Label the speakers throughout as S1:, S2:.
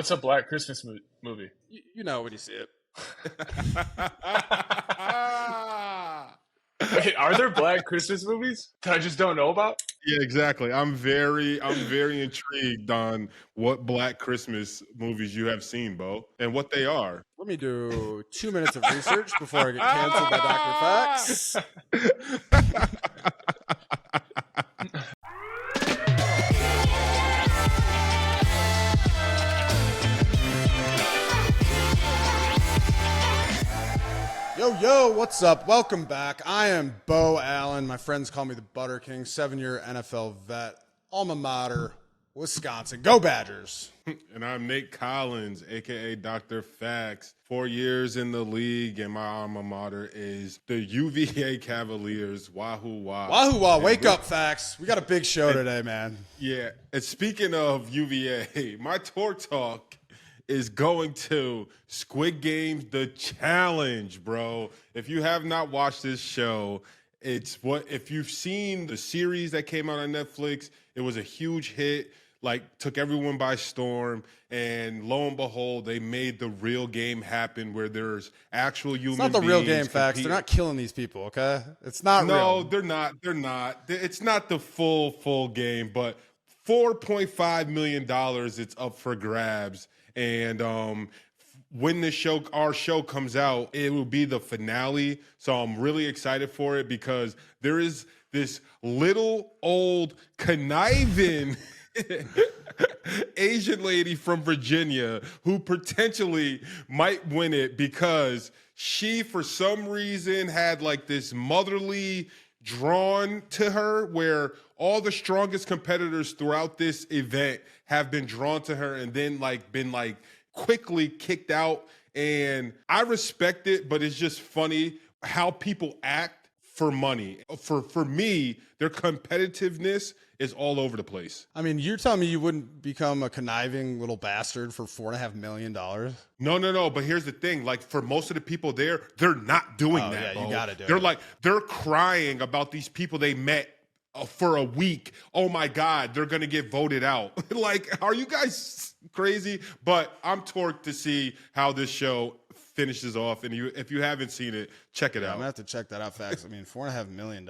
S1: What's a Black Christmas movie?
S2: You know when you see it.
S1: Wait, are there Black Christmas movies that I just don't know about?
S3: Yeah, exactly. I'm very intrigued on what Black Christmas movies you have seen, Beau, and what they are.
S2: Let me do 2 minutes of research before I get canceled by Dr. Fax. Yo, what's up? Welcome back. I am Beau Allen. My friends call me the Butter King, 7-year NFL vet, alma mater, Wisconsin. Go Badgers.
S3: And I'm Nate Collins, a.k.a. Dr. Fax. 4 years in the league, and my alma mater is the UVA Cavaliers. Wahoo, wah.
S2: Wahoo, wah. Wake up, Fax. We got a big show today, man.
S3: Yeah. And speaking of UVA, my Torque Talk is going to Squid Game The Challenge, bro. If you have not watched this show, if you've seen the series that came out on Netflix, it was a huge hit, like took everyone by storm, and lo and behold, they made the real game happen where there's actual human beings.
S2: It's not the real game, Fax. They're not killing these people, okay? It's not real.
S3: No, they're not. It's not the full game, but $4.5 million it's up for grabs. And when our show comes out, it will be the finale. So I'm really excited for it because there is this little old conniving Asian lady from Virginia who potentially might win it because she, for some reason, had like this motherly drawn to her where all the strongest competitors throughout this event have been drawn to her and then been quickly kicked out. And I respect it, but it's just funny how people act for money. For me, their competitiveness is all over the place.
S2: I mean, you're telling me you wouldn't become a conniving little bastard for $4.5 million?
S3: No. But here's the thing. Like, for most of the people there, they're not doing that.
S2: Yeah, you got to do
S3: it. They're crying about these people they met for a week. Oh my God, they're going to get voted out. Like, are you guys crazy? But I'm torqued to see how this show finishes off. And if you haven't seen it, check it out.
S2: I'm going to have to check that out, Fax. I mean, $4.5 million.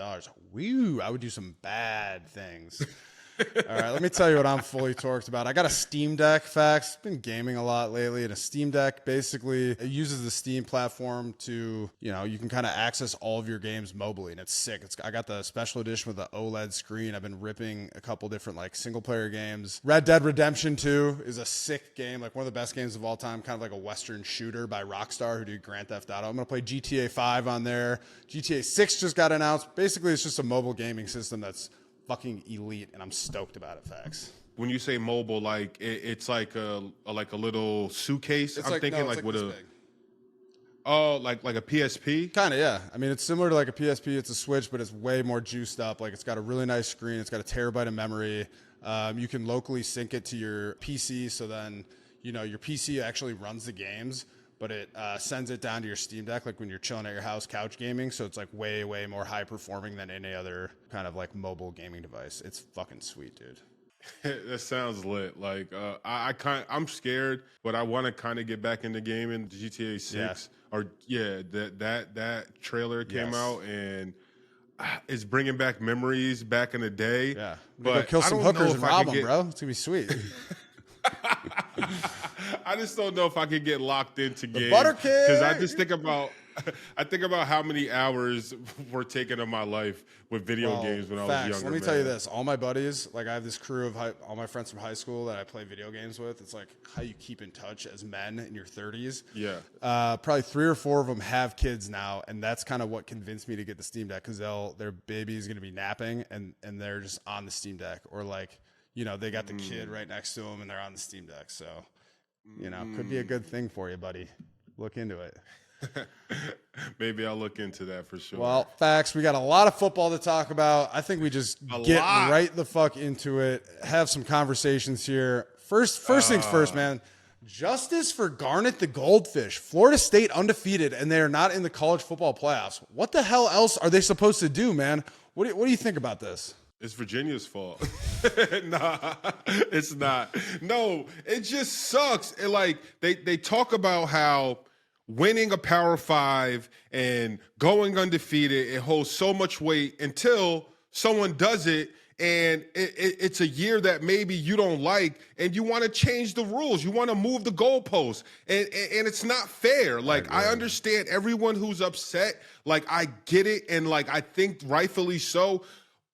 S2: Woo, I would do some bad things. All right, let me tell you what I'm fully torqued about. I got a Steam Deck, Fax. Been gaming a lot lately, and a Steam Deck basically it uses the Steam platform to, you can kind of access all of your games mobily, and it's sick. I got the special edition with the OLED screen. I've been ripping a couple different single player games. Red Dead Redemption 2 is a sick game, like one of the best games of all time, kind of like a Western shooter by Rockstar who did Grand Theft Auto. I'm gonna play GTA 5 on there. GTA 6 just got announced. Basically, it's just a mobile gaming system that's fucking elite, and I'm stoked about it, Fax.
S3: When you say mobile, it's like a little suitcase. I'm thinking with a big. Oh, like a PSP?
S2: Kind of, yeah. I mean, it's similar to like a PSP. It's a Switch, but it's way more juiced up. Like, it's got a really nice screen. It's got a terabyte of memory. You can locally sync it to your PC, so then your PC actually runs the games, but it sends it down to your Steam Deck, like when you're chilling at your house, couch gaming. So it's like way, way more high performing than any other kind of like mobile gaming device. It's fucking sweet, dude.
S3: That sounds lit. I'm scared, but I want to kind of get back into gaming. GTA 6, that trailer came out and it's bringing back memories back in the day.
S2: Yeah, but kill some hookers and rob them, bro. It's gonna be sweet.
S3: I just don't know if I could get locked into games
S2: because
S3: I just think about how many hours were taken of my life with video games when I was younger.
S2: Let me tell you this: all my buddies, I have this crew of all my friends from high school that I play video games with. It's like how you keep in touch as men in your 30s.
S3: Yeah.
S2: Probably 3 or 4 of them have kids now, and that's kind of what convinced me to get the Steam Deck because their baby is going to be napping and they're just on the Steam Deck, or they got the kid right next to them and they're on the Steam Deck. So, could be a good thing for you, buddy. Look into it.
S3: Maybe I'll look into that for sure.
S2: Well, Fax, we got a lot of football to talk about. I think we just get right the fuck into it. Have some conversations here. First things first, man. Justice for Garnet the Goldfish. Florida State undefeated, and they are not in the college football playoffs. What the hell else are they supposed to do, man? What do you think about this?
S3: It's Virginia's fault. Nah, it's not. No, it just sucks. And like they talk about how winning a Power 5 and going undefeated, it holds so much weight until someone does it. And it's a year that maybe you don't like, and you want to change the rules. You want to move the goalposts, and it's not fair. Like, I understand everyone who's upset. Like, I get it, and like I think rightfully so,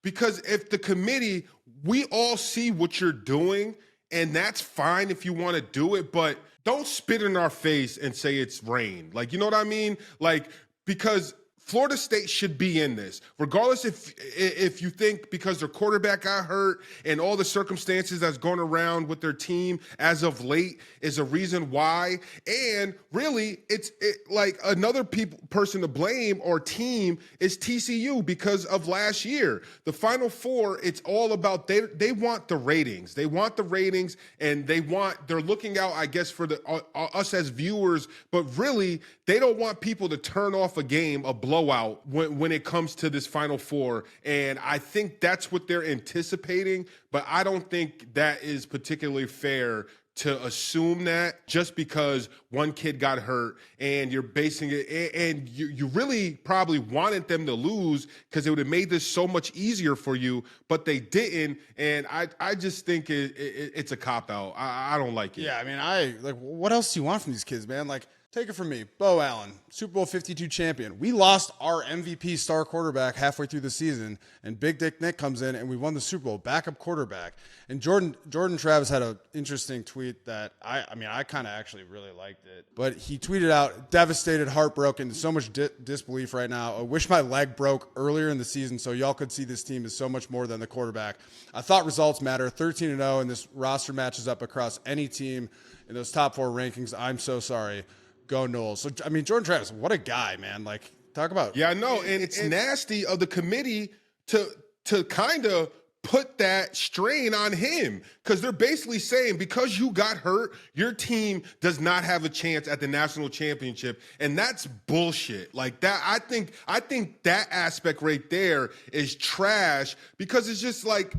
S3: because if the committee, we all see what you're doing, and that's fine if you want to do it, but don't spit in our face and say it's rain. Like, you know what I mean? Like, because Florida State should be in this, regardless if you think because their quarterback got hurt and all the circumstances that's going around with their team as of late is a reason why. And really, it's like another person to blame or team is TCU because of last year. The Final Four, it's all about they want the ratings. They want the ratings, and they're looking out, I guess, for us as viewers, but really they don't want people to turn off a game, a blowout when it comes to this Final Four. And I think that's what they're anticipating, but I don't think that is particularly fair to assume that just because one kid got hurt and you're basing it, and you really probably wanted them to lose because it would have made this so much easier for you, but they didn't. And I just think it's a cop-out. I don't like it.
S2: Yeah, I mean, what else do you want from these kids, man? Like, take it from me, Beau Allen, Super Bowl 52 champion. We lost our MVP star quarterback halfway through the season, and Big Dick Nick comes in, and we won the Super Bowl, backup quarterback. And Jordan Travis had an interesting tweet that I kind of actually really liked it. But he tweeted out, devastated, heartbroken, so much disbelief right now. I wish my leg broke earlier in the season so y'all could see this team is so much more than the quarterback. I thought results matter, 13-0, and this roster matches up across any team in those top 4 rankings. I'm so sorry. Go Knowles. So, I mean, Jordan Travis, what a guy, man. Like, talk about.
S3: Yeah, I know. And it's nasty of the committee to kind of put that strain on him, because they're basically saying because you got hurt, your team does not have a chance at the national championship. And that's bullshit. Like that, I think that aspect right there is trash, because it's just like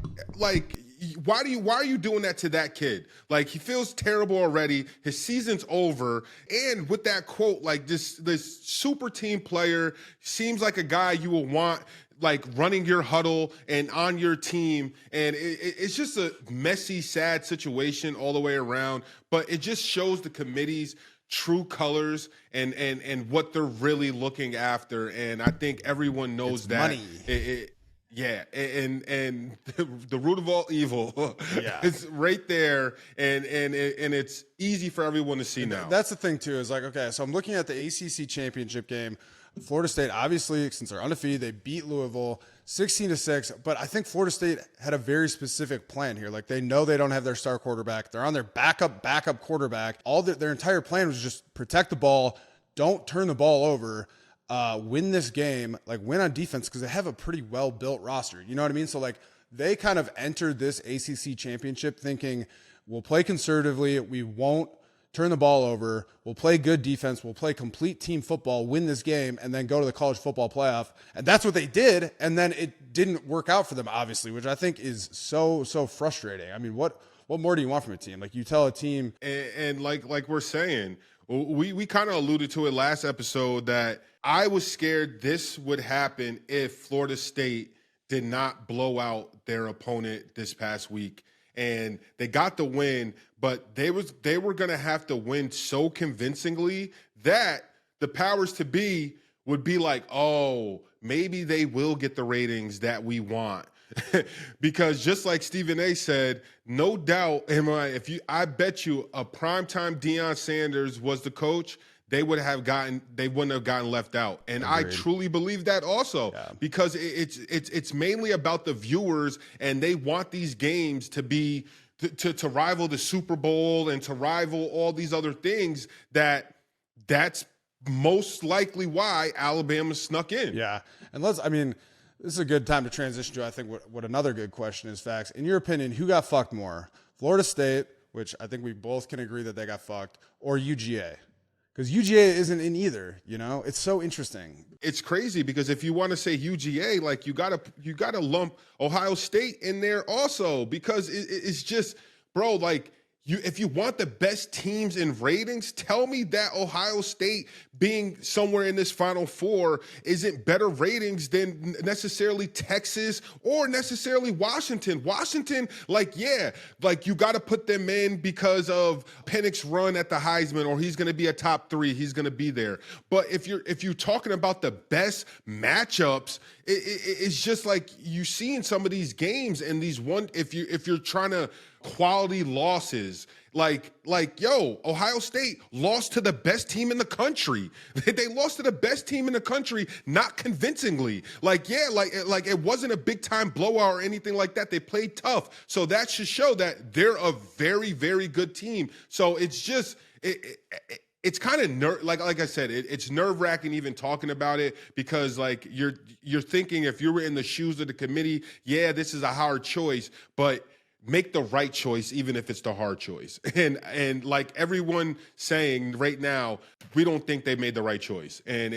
S3: why are you doing that to that kid? Like, he feels terrible already. His season's over. And with that quote, like this super team player seems like a guy you will want, like, running your huddle and on your team. And it's just a messy, sad situation all the way around. But it just shows the committee's true colors and what they're really looking after. And I think everyone knows
S2: it's
S3: that.
S2: Money.
S3: Yeah, and the root of all evil,
S2: yeah,
S3: it's right there, and it's easy for everyone to see now.
S2: That's the thing too. Is like, okay, so I'm looking at the ACC championship game. Florida State, obviously, since they're undefeated, they beat Louisville 16-6. But I think Florida State had a very specific plan here. Like, they know they don't have their star quarterback. They're on their backup quarterback. Their entire plan was just protect the ball, don't turn the ball over. Win this game, like win on defense, because they have a pretty well-built roster. You know what I mean? So like they kind of entered this ACC championship thinking we'll play conservatively, we won't turn the ball over, we'll play good defense, we'll play complete team football, win this game, and then go to the college football playoff. And that's what they did, and then it didn't work out for them, obviously, which I think is so frustrating. I mean, what more do you want from a team? Like, you tell a team,
S3: and like we're saying, we kind of alluded to it last episode that I was scared this would happen if Florida State did not blow out their opponent this past week. And they got the win, but they were going to have to win so convincingly that the powers to be would be like, oh, maybe they will get the ratings that we want. Because just like Stephen A said, no doubt, I bet you a primetime Deion Sanders was the coach, they wouldn't have gotten left out. And agreed. I truly believe that also, because it's mainly about the viewers, and they want these games to be to rival the Super Bowl and to rival all these other things. That's most likely why Alabama snuck in.
S2: Yeah. And this is a good time to transition to, I think, what another good question is, Fax. In your opinion, who got fucked more? Florida State, which I think we both can agree that they got fucked, or UGA? because UGA isn't in either. You know, it's so interesting.
S3: It's crazy because if you want to say UGA, like you gotta lump Ohio State in there also, because it's just, bro, like if you want the best teams in ratings, tell me that Ohio State being somewhere in this Final Four isn't better ratings than necessarily Texas or necessarily Washington. Washington, like, yeah, like you got to put them in because of Penix's run at the Heisman, or he's going to be a top 3. He's going to be there. But if you're talking about the best matchups, it's just like you see in some of these games and these if you're trying to quality losses, like yo, Ohio State lost to the best team in the country. They lost to the best team in the country, not convincingly. Like, yeah, like it wasn't a big time blowout or anything like that. They played tough, so that should show that they're a very, very good team. So it's just it's kind of like I said, it's nerve-wracking even talking about it, because like you're thinking, if you were in the shoes of the committee, yeah, this is a hard choice, but make the right choice even if it's the hard choice. And like everyone saying right now, we don't think they made the right choice. And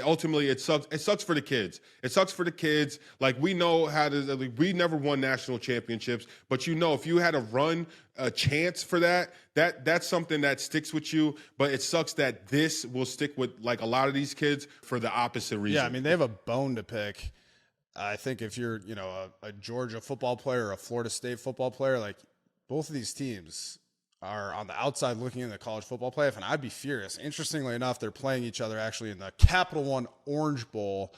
S3: ultimately it sucks. It sucks for the kids. It sucks for the kids. Like, we know how to, we never won national championships, but you know, if you had a chance for that's something that sticks with you. But it sucks that this will stick with like a lot of these kids for the opposite reason.
S2: Yeah, I mean, they have a bone to pick. I think if you're, a Georgia football player or a Florida State football player, like, both of these teams are on the outside looking in the college football playoff, and I'd be furious. Interestingly enough, they're playing each other actually in the Capital One Orange Bowl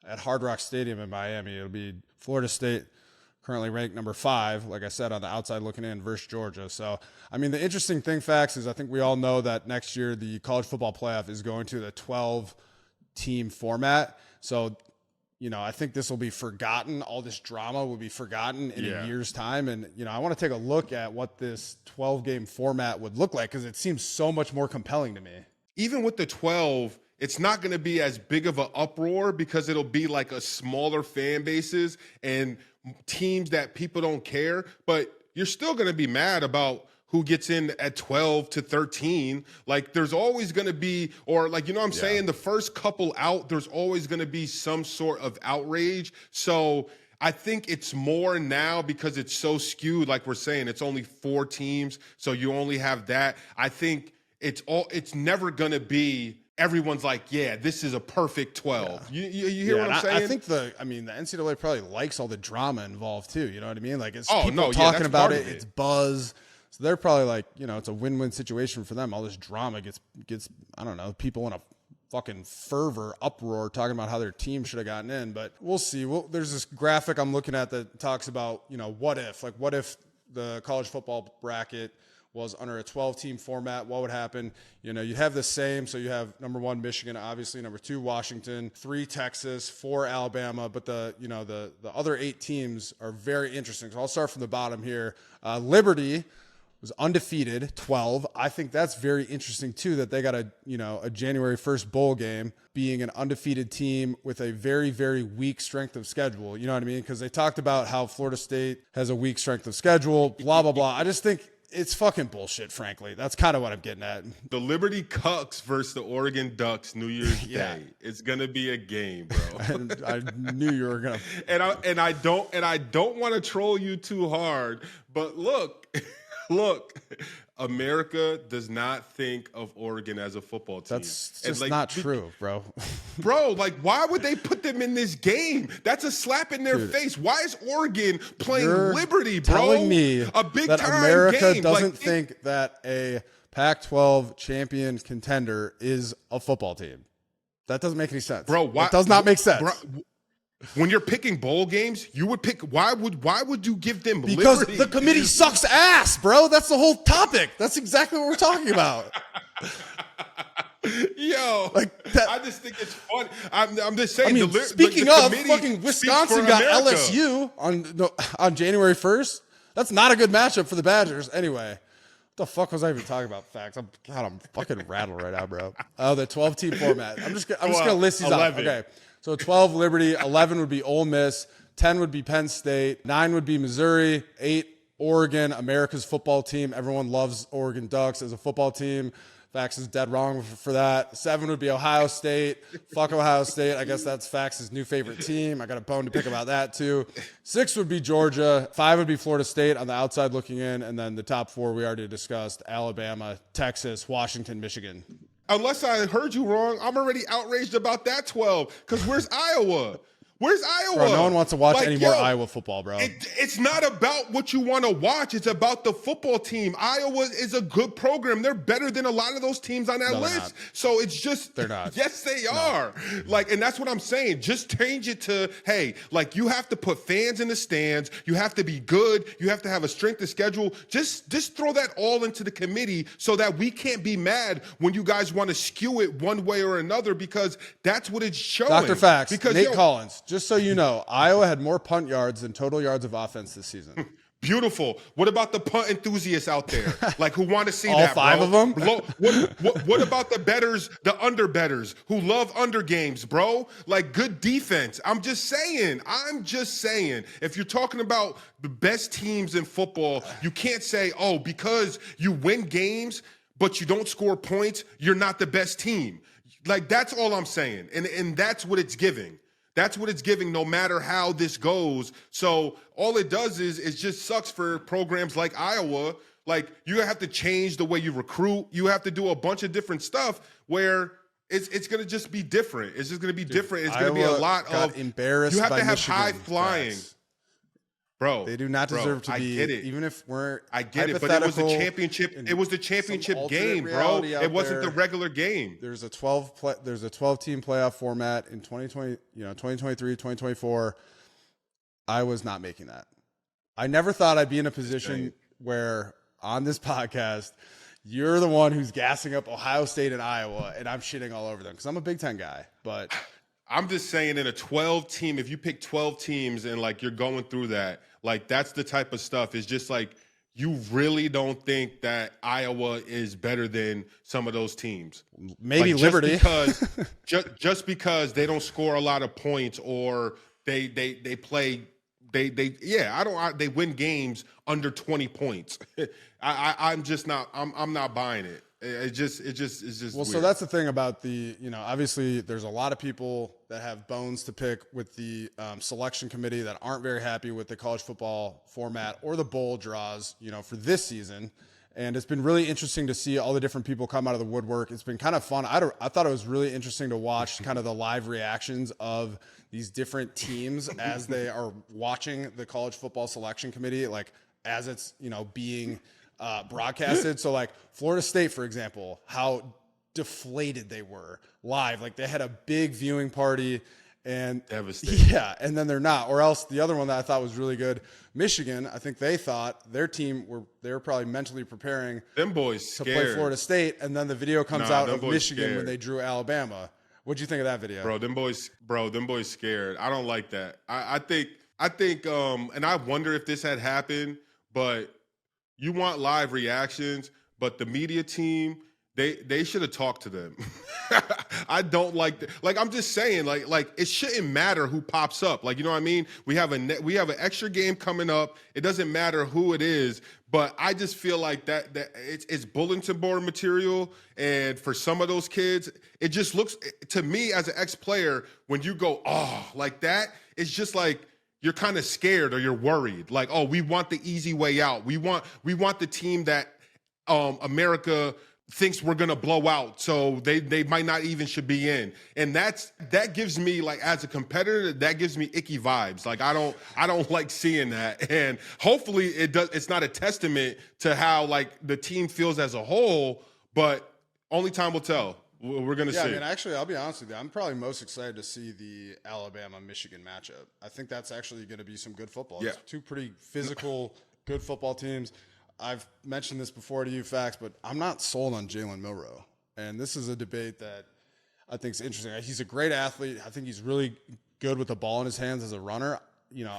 S2: at Hard Rock Stadium in Miami. It'll be Florida State, currently ranked number 5, like I said, on the outside looking in, versus Georgia. So, I mean, the interesting thing, Fax, is I think we all know that next year the college football playoff is going to the 12-team format. So, I think this will be forgotten. All this drama will be forgotten in a year's time. And, I want to take a look at what this 12-game format would look like, because it seems so much more compelling to me.
S3: Even with the 12, it's not going to be as big of an uproar, because it'll be like a smaller fan bases and teams that people don't care. But you're still going to be mad about who gets in at 12 to 13. Like, there's always going to be, or like, what I'm saying, the first couple out, there's always going to be some sort of outrage. So I think it's more now because it's so skewed. Like we're saying, it's only 4 teams, so you only have that. I think it's never going to be, everyone's like, yeah, this is a perfect 12. You hear what I'm saying?
S2: I think the NCAA probably likes all the drama involved too. You know what I mean? Like, it's people talking about it. It's buzz. So they're probably like, it's a win-win situation for them. All this drama gets I don't know, people in a fucking fervor, uproar, talking about how their team should have gotten in. But we'll see. There's this graphic I'm looking at that talks about, what if? Like, what if the college football bracket was under a 12-team format? What would happen? You'd have the same. So you have number 1, Michigan, obviously, number 2, Washington, 3, Texas, 4, Alabama. But the other 8 teams are very interesting. So I'll start from the bottom here. Liberty was undefeated, 12. I think that's very interesting too, that they got a January 1st bowl game, being an undefeated team with a very, very weak strength of schedule. You know what I mean? Because they talked about how Florida State has a weak strength of schedule, blah, blah, blah. I just think it's fucking bullshit, frankly. That's kind of what I'm getting at.
S3: The Liberty Cucks versus the Oregon Ducks, New Year's Day. It's gonna be a game, bro.
S2: I knew you were gonna.
S3: And I don't want to troll you too hard, but look, America does not think of Oregon as a football team.
S2: That's just not true, bro.
S3: Bro, like, why would they put them in this game? That's a slap in their face. Why is Oregon playing Liberty, bro?
S2: Telling me
S3: a big
S2: that
S3: time
S2: America
S3: game.
S2: doesn't think that a Pac-12 champion contender is a football team. That doesn't make any sense.
S3: Bro, why?
S2: It does not make sense.
S3: Bro, when you're picking bowl games, you would pick. Why would you give them
S2: because
S3: Liberty?
S2: The committee sucks ass, bro. That's the whole topic. That's exactly what we're talking about.
S3: Yo,
S2: like that,
S3: I just think it's funny. I'm just saying.
S2: I mean, speaking of, fucking Wisconsin got LSU on January 1st. That's not a good matchup for the Badgers. Anyway, what the fuck was I even talking about? Facts. I'm fucking rattled right now, bro. Oh, the 12-team format. I'm just gonna list these 11. Off. Okay. So 12 Liberty, 11 would be Ole Miss, 10 would be Penn State, 9 would be Missouri, 8 Oregon, America's football team. Everyone loves Oregon Ducks as a football team. Fax is dead wrong for that. 7 would be Ohio State. Fuck Ohio State. I guess that's Fax's new favorite team. I got a bone to pick about that too. 6 would be Georgia. 5 would be Florida State on the outside looking in. And then the top 4 we already discussed: Alabama, Texas, Washington, Michigan.
S3: Unless I heard you wrong, I'm already outraged about that 12. Because where's Iowa? Where's Iowa?
S2: Bro, no one wants to watch any more Iowa football, bro.
S3: It's not about what you want to watch. It's about the football team. Iowa is a good program. They're better than a lot of those teams on that list. So it's just,
S2: they're not.
S3: Yes, they are. Like, and that's what I'm saying. Just change it to, hey, like, you have to put fans in the stands. You have to be good. You have to have a strength of schedule. Just throw that all into the committee so that we can't be mad when you guys want to skew it one way or another, because that's what it's showing.
S2: Dr. Fax,
S3: because,
S2: Nate Collins. Just so you know, Iowa had more punt yards than total yards of offense this season.
S3: Beautiful. What about the punt enthusiasts out there, like, who want to see
S2: all
S3: that?
S2: 5 of them?
S3: What about the betters, the under betters who love under games, bro? Like, good defense. I'm just saying. If you're talking about the best teams in football, you can't say, oh, because you win games but you don't score points, you're not the best team. Like, that's all I'm saying, and that's what it's giving. That's what it's giving, no matter how this goes. So all it does is it just sucks for programs like Iowa. Like, you have to change the way you recruit. You have to do a bunch of different stuff where it's going to just be different. It's just going to be different. It's going to be a lot of
S2: embarrassed.
S3: You have
S2: by
S3: to have
S2: Michigan
S3: high flying.
S2: Facts.
S3: Bro,
S2: they do not deserve to be.
S3: I get it.
S2: Even if we're,
S3: I get it, but it was the championship. It was the championship game, bro. It wasn't the regular game.
S2: There's a 12-team playoff format in 2020. 2023, 2024. I was not making that. I never thought I'd be in a position where on this podcast, you're the one who's gassing up Ohio State and Iowa, and I'm shitting all over them because I'm a Big Ten guy. But
S3: I'm just saying, in a 12-team, if you pick 12 teams and, like, you're going through that, like, that's the type of stuff. It's just like, you really don't think that Iowa is better than some of those teams.
S2: Maybe
S3: like,
S2: Liberty.
S3: Just because they don't score a lot of points, or they win games under 20 points. I'm not buying it. It's just
S2: well,
S3: weird.
S2: So that's the thing about the, obviously there's a lot of people that have bones to pick with the selection committee that aren't very happy with the college football format or the bowl draws, for this season. And it's been really interesting to see all the different people come out of the woodwork. It's been kind of fun. I thought it was really interesting to watch kind of the live reactions of these different teams as they are watching the college football selection committee, like as it's, being broadcasted. So like Florida State, for example, how deflated they were live. Like, they had a big viewing party and
S3: devastated.
S2: Yeah. And then they're not, or else the other one that I thought was really good, Michigan, I think they thought their team they were probably mentally preparing
S3: them boys
S2: to play Florida State. And then the video comes out of Michigan
S3: scared.
S2: when they drew Alabama. What'd you think of that video?
S3: Bro, them boys scared. I don't like that. I think, and I wonder if this had happened, but you want live reactions, but the media team, they should have talked to them. I don't like that. Like, I'm just saying, like it shouldn't matter who pops up. Like, you know what I mean? We have an extra game coming up. It doesn't matter who it is, but I just feel like that it's bulletin board material. And for some of those kids, it just looks, to me as an ex-player, when you go, oh, like that, it's just like, you're kind of scared or you're worried. Like, oh, we want the easy way out. We want the team that America thinks we're going to blow out. So they might not even should be in. And that gives me, like, as a competitor, that gives me icky vibes. Like, I don't like seeing that. And hopefully it's not a testament to how, like, the team feels as a whole, but only time will tell. We're going to see.
S2: I mean, actually, I'll be honest with you. I'm probably most excited to see the Alabama-Michigan matchup. I think that's actually going to be some good football.
S3: Yeah.
S2: It's 2 pretty physical, good football teams. I've mentioned this before to you, Fax, but I'm not sold on Jalen Milroe. And this is a debate that I think is interesting. He's a great athlete. I think he's really good with the ball in his hands as a runner.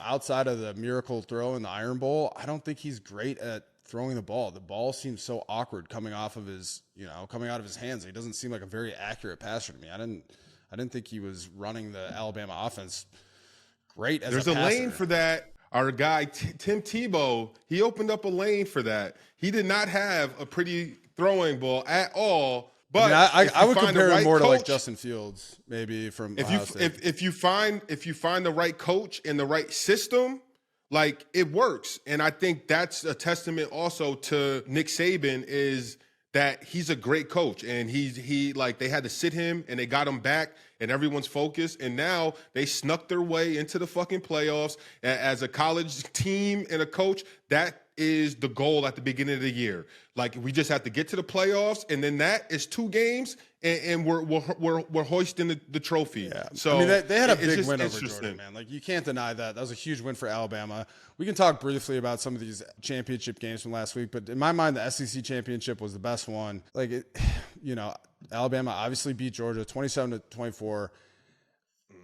S2: Outside of the miracle throw in the Iron Bowl, I don't think he's great at throwing the ball. The ball seems so awkward coming out of his hands. He doesn't seem like a very accurate passer to me. I didn't think he was running the Alabama offense great as a passer.
S3: There's a lane for that. Our guy Tim Tebow, he opened up a lane for that. He did not have a pretty throwing ball at all. But
S2: I would compare him more to like
S3: coach,
S2: Justin Fields, maybe from
S3: if you find the right coach and the right system, like it works. And I think that's a testament also to Nick Saban is that he's a great coach, and he like they had to sit him and they got him back and everyone's focused, and now they snuck their way into the fucking playoffs as a college team and a coach. That is the goal at the beginning of the year. Like we just have to get to the playoffs, and then that is 2 games, and we're hoisting the trophy.
S2: Yeah.
S3: So
S2: I mean, they had a big win over Georgia, man. Like you can't deny that. That was a huge win for Alabama. We can talk briefly about some of these championship games from last week, but in my mind, the SEC championship was the best one. Like, Alabama obviously beat Georgia 27-24.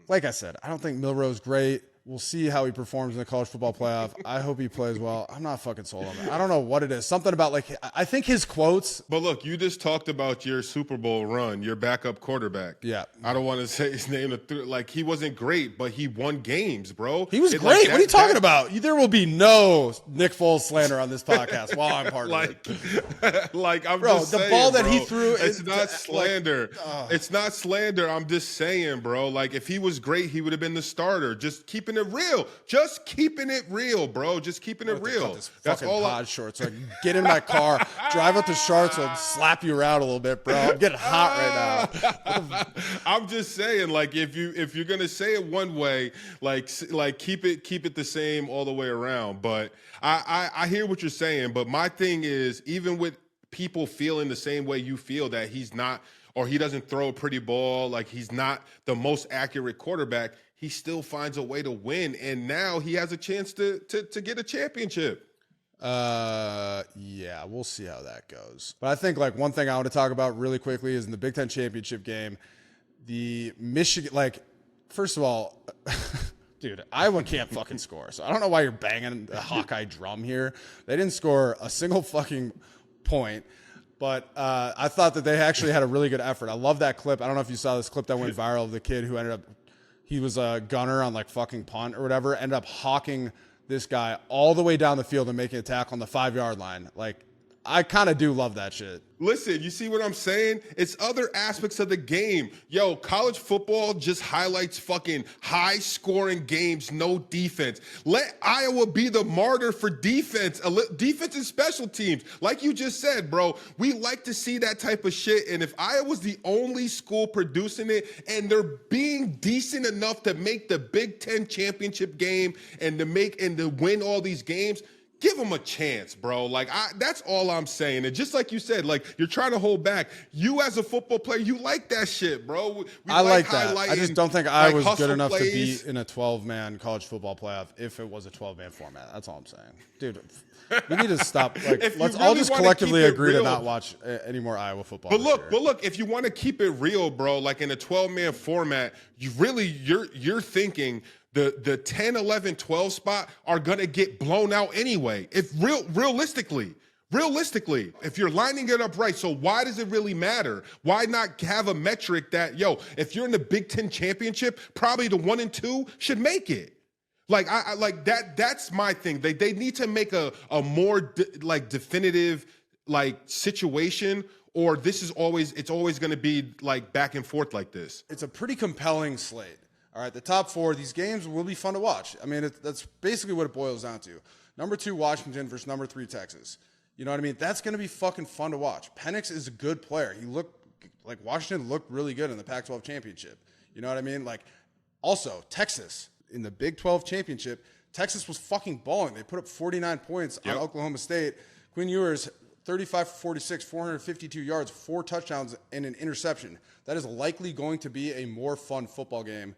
S2: Like I said, I don't think Milroe's great. We'll see how he performs in the college football playoff. I hope he plays well. I'm not fucking sold on it. I don't know what it is. Something about like, I think his quotes.
S3: But look, you just talked about your Super Bowl run, your backup quarterback.
S2: Yeah.
S3: I don't want to say his name. Like he wasn't great, but he won games, bro.
S2: He was great. Like what are you talking about? There will be no Nick Foles slander on this podcast while I'm part of it.
S3: Like I'm
S2: bro,
S3: just
S2: the
S3: saying,
S2: ball that
S3: bro,
S2: he threw.
S3: It's not slander. It's not slander. I'm just saying, bro. Like if he was great, he would have been the starter. Just keeping it real. Just keeping it real, bro. Just keeping it real.
S2: That's all. Pod shorts. So I can get in my car, drive up to Charlottesville, and slap you around a little bit, bro. I'm getting hot right now.
S3: I'm just saying, like, if you're gonna say it one way, like keep it the same all the way around. But I hear what you're saying. But my thing is, even with people feeling the same way you feel that he's not, or he doesn't throw a pretty ball, like he's not the most accurate quarterback, he still finds a way to win, and now he has a chance to get a championship.
S2: Yeah, we'll see how that goes. But I think like one thing I want to talk about really quickly is in the Big Ten championship game, the Michigan, like, first of all, dude, Iowa can't fucking score. So I don't know why you're banging the Hawkeye drum here. They didn't score a single fucking point. But I thought that they actually had a really good effort. I love that clip. I don't know if you saw this clip that went viral of the kid who ended up, he was a gunner on like fucking punt or whatever, ended up hawking this guy all the way down the field and making a tackle on the 5-yard line. Like, I kind of do love that shit.
S3: Listen, you see what I'm saying? It's other aspects of the game. Yo, college football just highlights fucking high-scoring games, no defense. Let Iowa be the martyr for defense, defense and special teams. Like you just said, bro, we like to see that type of shit. And if Iowa's the only school producing it and they're being decent enough to make the Big Ten championship game and to win all these games, give them a chance, bro. Like, that's all I'm saying. And just like you said, like, you're trying to hold back. You as a football player, you like that shit, bro.
S2: I like that. I just don't think I was good enough to be in a 12-man college football playoff if it was a 12-man format. That's all I'm saying. Dude, we need to stop. Like, let's all just collectively agree to not watch any more Iowa football.
S3: But look, if you want to keep it real, bro, like in a 12-man format, you're thinking the 10, 11, 12 spot are going to get blown out anyway. If realistically, if you're lining it up right, so why does it really matter? Why not have a metric that, if you're in the Big Ten championship, probably the 1 and 2 should make it. Like, I like that. That's my thing. They need to make a more definitive like situation, or it's always going to be like back and forth like this.
S2: It's a pretty compelling slate. All right, the top 4, these games will be fun to watch. I mean, that's basically what it boils down to. Number 2, Washington versus number 3, Texas. You know what I mean? That's going to be fucking fun to watch. Penix is a good player. Washington looked really good in the Pac-12 championship. You know what I mean? Like, also, Texas in the Big 12 championship, Texas was fucking balling. They put up 49 points on Oklahoma State. Quinn Ewers, 35 for 46, 452 yards, 4 touchdowns, and an interception. That is likely going to be a more fun football game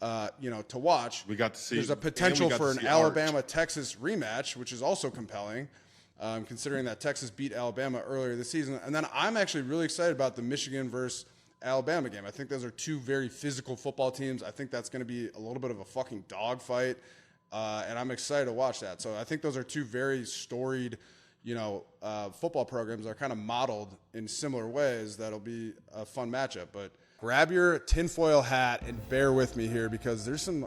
S2: to watch.
S3: We got to see.
S2: There's a potential for an Alabama-Texas rematch, which is also compelling, considering that Texas beat Alabama earlier this season. And then I'm actually really excited about the Michigan versus Alabama game. I think those are 2 very physical football teams. I think that's going to be a little bit of a fucking dogfight, and I'm excited to watch that. So I think those are 2 very storied, football programs that are kind of modeled in similar ways. That'll be a fun matchup, but grab your tinfoil hat and bear with me here because there's some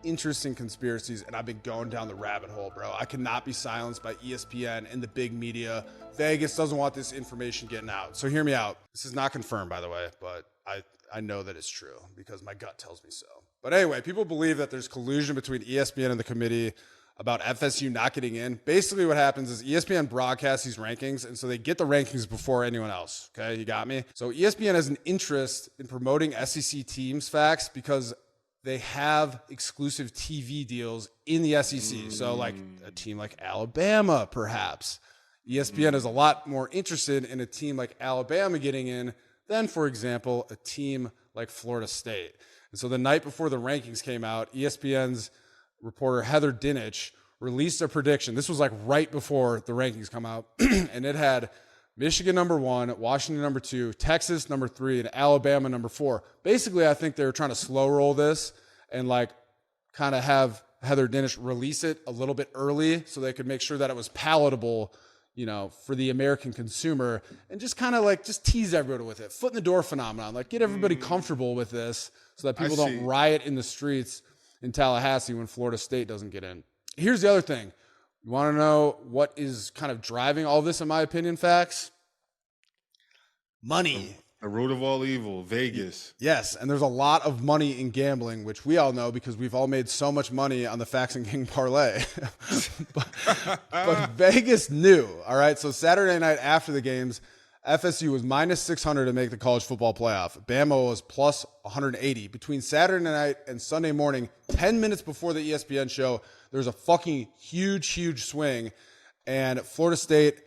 S2: interesting conspiracies, and I've been going down the rabbit hole, bro. I cannot be silenced by ESPN and the big media. Vegas doesn't want this information getting out. So hear me out. This is not confirmed, by the way, but I know that it's true because my gut tells me so. But anyway, people believe that there's collusion between ESPN and the committee about FSU not getting in. Basically what happens is ESPN broadcasts these rankings, and so they get the rankings before anyone else. Okay, you got me? So ESPN has an interest in promoting SEC teams, Fax, because they have exclusive TV deals in the SEC. So like a team like Alabama, perhaps. ESPN is a lot more interested in a team like Alabama getting in than, for example, a team like Florida State. And so the night before the rankings came out, ESPN's reporter Heather Dinich released a prediction. This was like right before the rankings come out. And it had Michigan number 1, Washington number 2, Texas number 3, and Alabama number 4. Basically, I think they were trying to slow roll this and like kind of have Heather Dinich release it a little bit early so they could make sure that it was palatable, you know, for the American consumer, and just kind of like just tease everybody with it. Foot in the door phenomenon. Like get everybody comfortable with this so that people don't riot in the streets in Tallahassee when Florida State doesn't get in. Here's the other thing. You want to know what is kind of driving all this, in my opinion, Fax? Money.
S3: The root of all evil, Vegas.
S2: Yes, and there's a lot of money in gambling, which we all know because we've all made so much money on the Fax and King parlay. but Vegas knew, all right? So Saturday night after the games, FSU was minus 600 to make the college football playoff. Bama was plus 180. Between Saturday night and Sunday morning, 10 minutes before the ESPN show, there's a fucking huge swing. And Florida State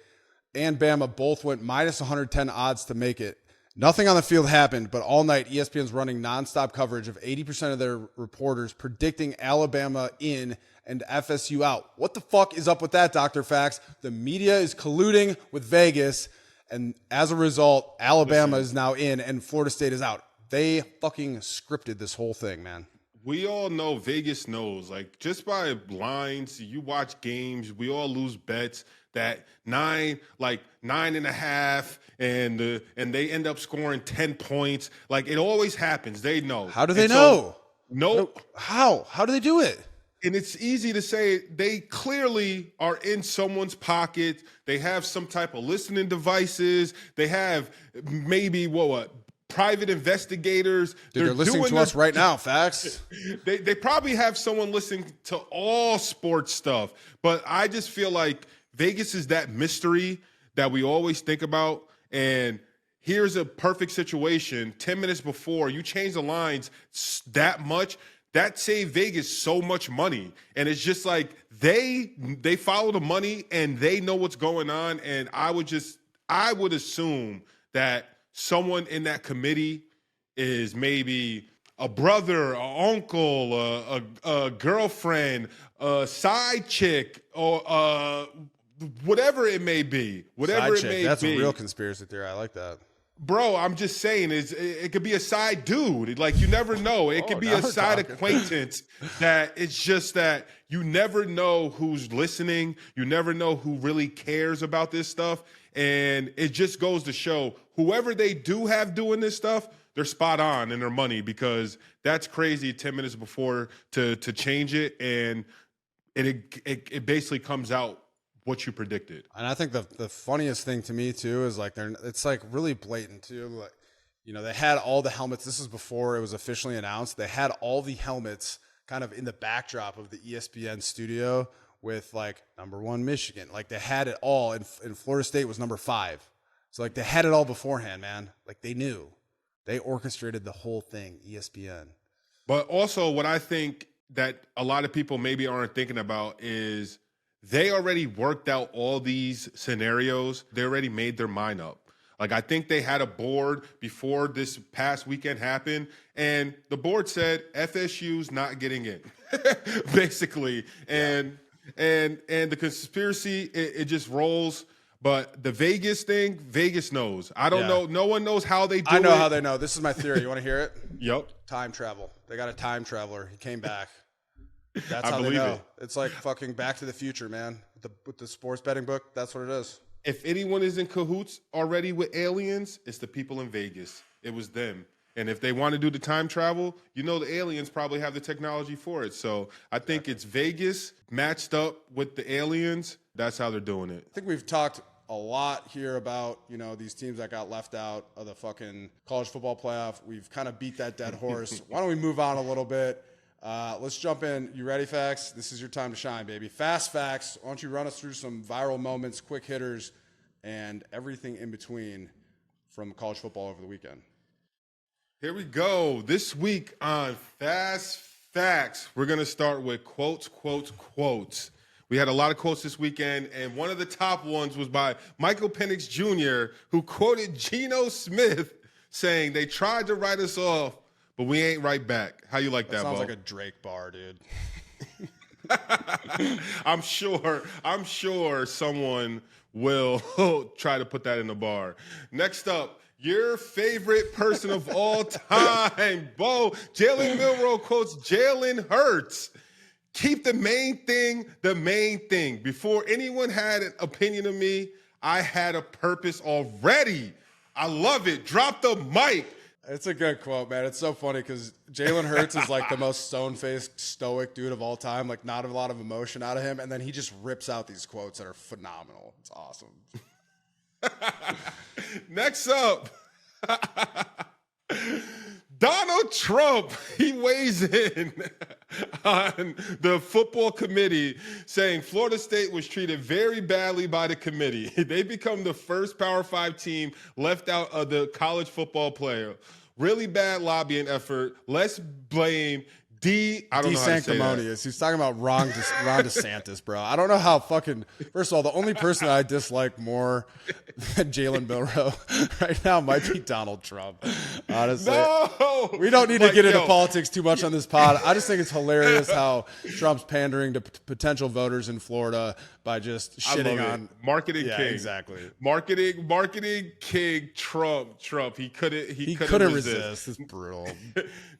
S2: and Bama both went minus 110 odds to make it. Nothing on the field happened, but all night ESPN's running nonstop coverage of 80% of their reporters predicting Alabama in and FSU out. What the fuck is up with that, Dr. Fax? The media is colluding with Vegas, and as a result, Alabama is now in and Florida State is out. They fucking scripted this whole thing, man.
S3: We all know, Vegas knows, like just by lines, you watch games, we all lose bets that 9.5, and they end up scoring 10 points. Like it always happens. They know.
S2: How do they know?
S3: How
S2: do they do it?
S3: And it's easy to say they clearly are in someone's pocket. They have some type of listening devices. They have maybe what private investigators.
S2: Dude, they're listening to us right now, Fax.
S3: They probably have someone listening to all sports stuff. But I just feel like Vegas is that mystery that we always think about. And here's a perfect situation. 10 minutes before, you change the lines that much. That saved Vegas so much money. And it's just like they follow the money and they know what's going on. And I would assume that someone in that committee is maybe a brother, an uncle, a girlfriend, a side chick, or whatever it may be.
S2: That's a real conspiracy theory. I like that.
S3: Bro, I'm just saying, it could be a side dude. Like, you never know. It could be a side acquaintance that it's just that you never know who's listening. You never know who really cares about this stuff. And it just goes to show whoever they do have doing this stuff, they're spot on in their money, because that's crazy 10 minutes before to change it. And it basically comes out what you predicted.
S2: And I think the funniest thing to me too is like it's like really blatant too. Like, you know, they had all the helmets. This is before it was officially announced. They had all the helmets kind of in the backdrop of the ESPN studio with like number 1 Michigan. Like they had it all, and Florida State was number 5. So like they had it all beforehand, man. Like they knew. They orchestrated the whole thing, ESPN.
S3: But also what I think that a lot of people maybe aren't thinking about is they already worked out all these scenarios. They already made their mind up. Like, I think they had a board before this past weekend happened, and the board said FSU's not getting in, basically. And the conspiracy, it just rolls. But the Vegas thing, Vegas knows. I don't know. No one knows how they do it.
S2: I know how they know. This is my theory. You want to hear it?
S3: Yep.
S2: Time travel. They got a time traveler. He came back. That's how they know. It's like fucking Back to the Future, man. With the sports betting book, that's what it is.
S3: If anyone is in cahoots already with aliens, it's the people in Vegas. It was them. And if they want to do the time travel, the aliens probably have the technology for it. So I think it's Vegas matched up with the aliens. That's how they're doing it.
S2: I think we've talked a lot here about, these teams that got left out of the fucking college football playoff. We've kind of beat that dead horse. Why don't we move on a little bit? Let's jump in. You ready, Fax? This is your time to shine, baby. Fast Facts. Why don't you run us through some viral moments, quick hitters, and everything in between from college football over the weekend?
S3: Here we go. This week on Fast Facts, we're going to start with quotes. We had a lot of quotes this weekend, and one of the top ones was by Michael Penix Jr., who quoted Geno Smith saying, "They tried to write us off, but we ain't right back." How you like that,
S2: sounds
S3: Beau?
S2: like a Drake bar, dude.
S3: I'm sure someone will try to put that in the bar. Next up, your favorite person of all time, Beau. Jalen Milroe quotes Jalen Hurts. Keep the main thing the main thing. Before anyone had an opinion of me, I had a purpose already. I love it. Drop the mic.
S2: It's a good quote, man. It's so funny because Jalen Hurts is like the most stone-faced, stoic dude of all time. Like, not a lot of emotion out of him. And then he just rips out these quotes that are phenomenal. It's awesome.
S3: Next up, Donald Trump, he weighs in on the football committee saying Florida State was treated very badly by the committee. They become the first Power 5 team left out of the college football player. Really bad lobbying effort. Let's blame I don't know how to say that.
S2: He's talking about Ron DeSantis, bro. I don't know how fucking. First of all, the only person I dislike more than Jalen Milroe right now might be Donald Trump. Honestly,
S3: no,
S2: we don't need to get into politics too much on this pod. I just think it's hilarious how Trump's pandering to potential voters in Florida by just shitting on
S3: marketing king.
S2: Exactly.
S3: Marketing king Trump. He couldn't resist.
S2: It's brutal.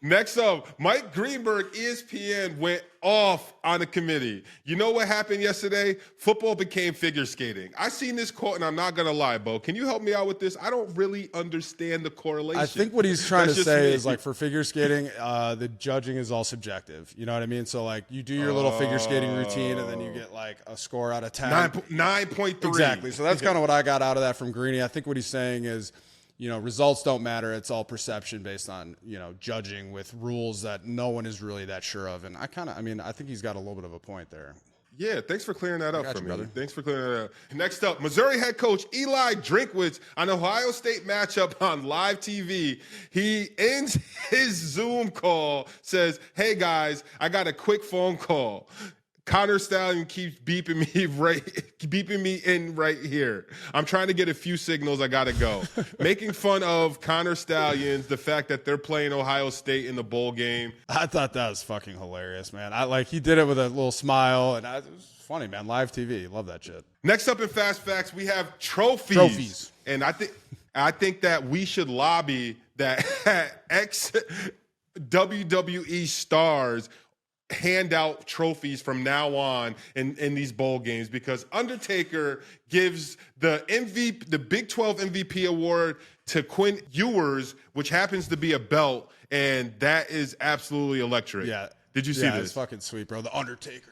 S3: Next up, Mike Greenberg, ESPN, went off on the committee. You know what happened yesterday? Football became figure skating. I seen this quote, and I'm not going to lie, Beau. Can you help me out with this? I don't really understand the correlation.
S2: I think what he's trying to say is, like, for figure skating, the judging is all subjective. You know what I mean? So, like, you do your little figure skating routine, and then you get, like, a score out of 10.
S3: 9.3.
S2: Exactly. So that's kind of what I got out of that from Greeny. I think what he's saying is, results don't matter. It's all perception based on, judging with rules that no one is really that sure of. And I think he's got a little bit of a point there.
S3: Yeah, thanks for clearing that up for me.
S2: Brother.
S3: Thanks for clearing that up. Next up, Missouri head coach Eli Drinkwitz on Ohio State matchup on live TV. He ends his Zoom call, says, "Hey guys, I got a quick phone call. Connor Stallion keeps beeping me in right here. I'm trying to get a few signals. I gotta go." Making fun of Connor Stallions, the fact that they're playing Ohio State in the bowl game.
S2: I thought that was fucking hilarious, man. He did it with a little smile, and it was funny, man. Live TV, love that shit.
S3: Next up in Fast Facts, we have trophies. And I think that we should lobby that ex WWE stars hand out trophies from now on in these bowl games, because Undertaker gives the Big 12 MVP award to Quinn Ewers, which happens to be a belt, and that is absolutely electric.
S2: Yeah.
S3: Did you see this?
S2: It's fucking sweet, bro. The Undertaker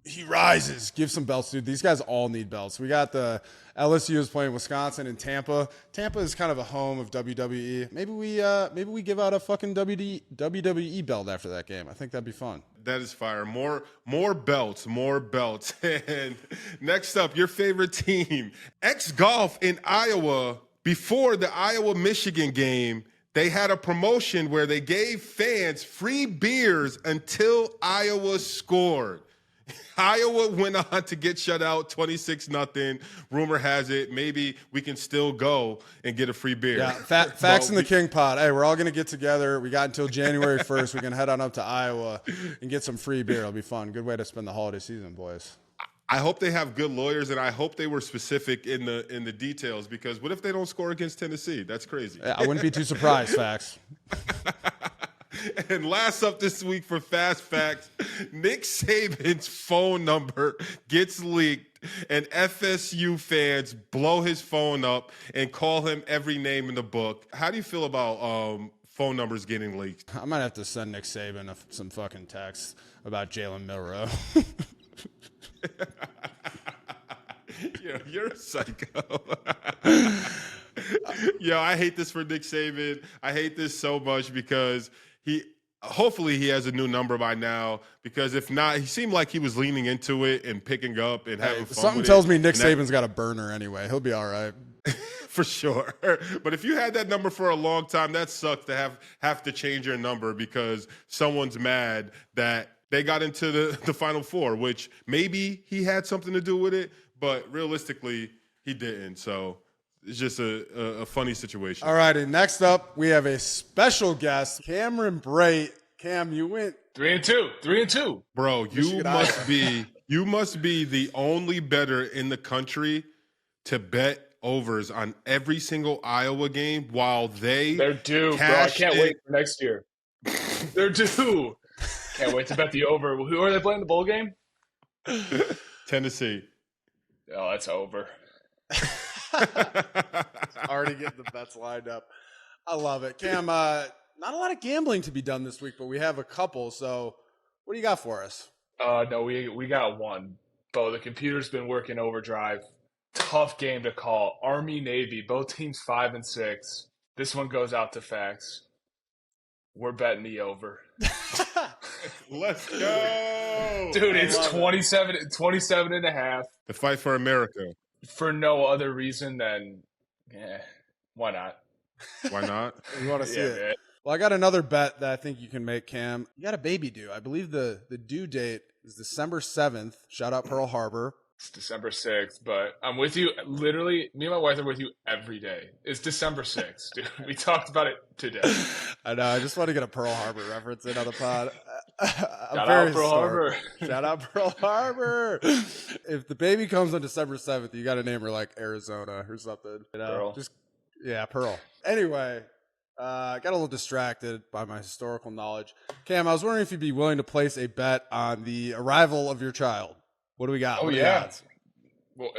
S2: he rises. Give some belts, dude. These guys all need belts. We got the LSU is playing Wisconsin and Tampa. Tampa is kind of a home of WWE. Maybe we give out a fucking WWE belt after that game. I think that'd be fun.
S3: That is fire. More belts. And next up, your favorite team, X Golf in Iowa. Before the Iowa-Michigan game, they had a promotion where they gave fans free beers until Iowa scored. Iowa went on to get shut out 26-0. Rumor has it maybe we can still go and get a free beer.
S2: Yeah, Fax and The King pod. Hey, we're all going to get together. We got until January 1st. We can head on up to Iowa and get some free beer. It'll be fun. Good way to spend the holiday season, boys.
S3: I hope they have good lawyers, and I hope they were specific in the details, because what if they don't score against Tennessee? That's crazy.
S2: I wouldn't be too surprised, Fax.
S3: And last up this week for Fast Facts, Nick Saban's phone number gets leaked, and FSU fans blow his phone up and call him every name in the book. How do you feel about phone numbers getting leaked.
S2: I might have to send Nick Saban some fucking texts about Jalen Milroe.
S3: You're a psycho. Yo, I hate this for Nick Saban. I hate this so much because hopefully he has a new number by now, because if not, he seemed like he was leaning into it and picking up and having fun
S2: Something
S3: with
S2: tells
S3: it.
S2: me Nick Saban's got a burner anyway. He'll be all right.
S3: For sure. But if you had that number for a long time, that sucks to have to change your number because someone's mad that they got into the Final Four, which maybe he had something to do with it, but realistically, he didn't. So it's just a funny situation.
S2: All righty, next up, we have a special guest, Cameron Brate. Cam, you went
S1: 3-2. 3-2.
S3: Bro, you must be the only bettor in the country to bet overs on every single Iowa game while
S1: they're due, bro. I can't wait for next year. They're due. Can't wait to bet the over. Who are they playing the bowl game?
S3: Tennessee.
S1: Oh, that's over.
S2: Already getting the bets lined up. I love it. Cam, not a lot of gambling to be done this week, but we have a couple. So what do you got for us?
S1: No, we got one. Beau, the computer's been working overdrive. Tough game to call. Army, Navy, both teams 5 and 6. This one goes out to Fax. We're betting the over.
S3: Let's go.
S1: Dude, it's 27 and a half.
S3: The fight for America.
S1: For no other reason than, why not?
S3: Why not?
S2: You want to see it?
S1: Man.
S2: Well, I got another bet that I think you can make, Cam. You got a baby due. I believe the due date is December 7th. Shout out Pearl Harbor.
S1: It's December 6th, but I'm with you. Literally, me and my wife are with you every day. It's December 6th, dude. We talked about it today.
S2: I know. I just want to get a Pearl Harbor reference in on the pod.
S1: Shout out Pearl Harbor.
S2: Shout out Pearl Harbor. If the baby comes on December 7th, you got to name her like Arizona or something. You know?
S1: Pearl.
S2: Pearl. Anyway, got a little distracted by my historical knowledge. Cam, I was wondering if you'd be willing to place a bet on the arrival of your child. What do we got?
S1: Oh,
S2: what
S1: yeah. Well,